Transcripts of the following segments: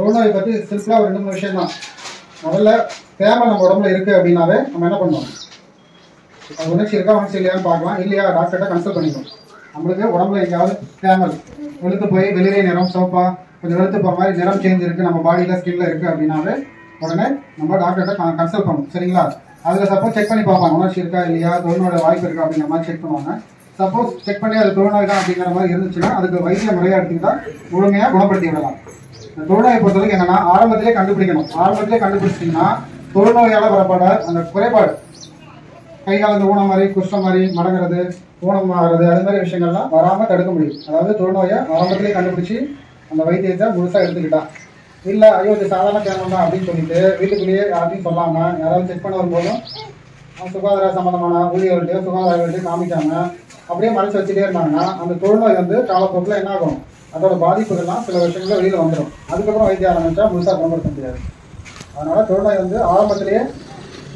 தொழுநோயை பற்றி சிம்பிளாக ஒரு 2-3 விஷயம் தான். முதல்ல தேமல் நம்ம உடம்புல இருக்குது அப்படின்னாவே நம்ம என்ன பண்ணுவோம், அது உணர்ச்சி இருக்கா உணர்ச்சி இல்லையான்னு பார்க்கலாம். இல்லையா டாக்டர்கிட்ட கன்சல்ட் பண்ணிக்கணும். நம்மளுக்கு உடம்புல எங்கேயாவது தேமல் வெளுத்து போய் வெளியே நிறம் சோப்பா கொஞ்சம் வெளுத்து போகிற மாதிரி நிறம் சேஞ்ச் இருக்குது நம்ம பாடியில் ஸ்கின்ல இருக்குது அப்படின்னாவே உடனே நம்ம டாக்டர்கிட்ட கன்சல்ட் பண்ணணும். சரிங்களா? அதில் சப்போஸ் செக் பண்ணி பார்ப்பாங்க உணர்ச்சி இருக்கா இல்லையா, தொழுநோட வாய்ப்பு இருக்கா அப்படிங்கிற மாதிரி செக் பண்ணுவாங்க. சப்போஸ் செக் பண்ணி அது தொழுநோய் தான் அப்படிங்கிற மாதிரி இருந்துச்சுன்னா அதுக்கு வைத்திய முறையாக எடுத்துக்கிட்டா முழுமையாக குணப்படுத்தி விடலாம். இந்த தொழுநோயை பொறுத்தவரைக்கும் என்னன்னா ஆரம்பத்திலே கண்டுபிடிக்கணும். ஆரம்பத்திலே கண்டுபிடிச்சிட்டிங்கன்னா தொழுநோயால் வரப்பட அந்த குறைபாடு கை காலந்து ஊனம் மாதிரி குஷ்டம் மாதிரி மடங்கிறது ஊனம் ஆகிறது அது மாதிரி விஷயங்கள்லாம் வராமல் தடுக்க முடியும். அதாவது தொழுநோயை ஆரம்பத்திலே கண்டுபிடிச்சி அந்த வைத்தியத்தை முழுசாக எடுத்துக்கிட்டா. இல்லை ஐயோ இது சாதாரண தேர்தல் தான் அப்படின்னு சொல்லிட்டு வீட்டுக்குள்ளேயே யாரையும் சொல்லாமல் யாராவது செக் பண்ண வரும்போதும் சுகாதார சம்பந்தமான ஊழியர்கள்ட்டையோ சுகாதாரர்கள்ட்டையும் காமிக்காமல் அப்படியே மறைச்சு வச்சுட்டே இருந்தாங்கன்னா அந்த தொழுநோய் வந்து காலப்போக்கில் என்ன ஆகும், அதோட பாதிப்புகள்லாம் சில விஷயங்கள்ல வெளியில் வந்துடும். அதுக்கப்புறம் வைத்தியம் ஆரம்பித்தா முழுசாக குணப்படுத்த முடியாது. அதனால் தொழுநோய் வந்து ஆரம்பத்திலேயே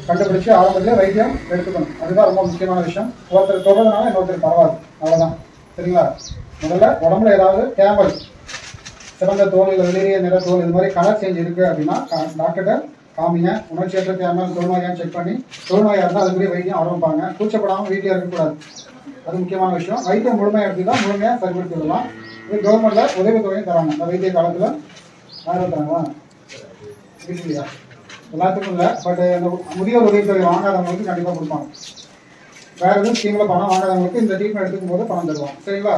கண்டுபிடிச்சி ஆரம்பத்திலே வைத்தியம் எடுத்துக்கணும். அதுதான் ரொம்ப முக்கியமான விஷயம். ஒருத்தர் தொடர்றதுனால இன்னொருத்தர் பரவாது, அவ்வளோதான். சரிங்களா? முதல்ல உடம்புல ஏதாவது தேமல் சிறந்த தோல் இல்லை வெளியே நிற தோல் இது மாதிரி கலர் சேஞ்ச் இருக்குது அப்படின்னா டாக்டர்கிட்ட காமிங்க. உணர்ச்சியற்ற தேமல் தொழுநோயான்னு செக் பண்ணி தொழுநோயாக இருந்தால் அதுக்குரிய வைத்தியம் ஆரம்பிப்பாங்க. கூச்சப்படாமல் வீட்டில் இருக்கக்கூடாது, அது முக்கியமான விஷயம். வைத்தியம் முழுமையாக எடுத்து தான் முழுமையாக சரிப்படுத்தி விடலாம். இது கவர்மெண்ட்டில் உதவித்தொகையும் தராங்க. இந்த வைத்திய காலத்தில் யாரும் தராங்களா இல்லையா? எல்லாத்துக்கும் இல்லை. பட் அந்த முதியோர் உதவித்தொகை வாங்காதவங்களுக்கு கண்டிப்பாக கொடுப்பாங்க. வேறு எதுவும் ஸ்கீமில் பணம் வாங்காதவங்களுக்கு இந்த ட்ரீட்மெண்ட் எடுத்துக்கும் போது பணம் தருவாங்க. சரிங்களா?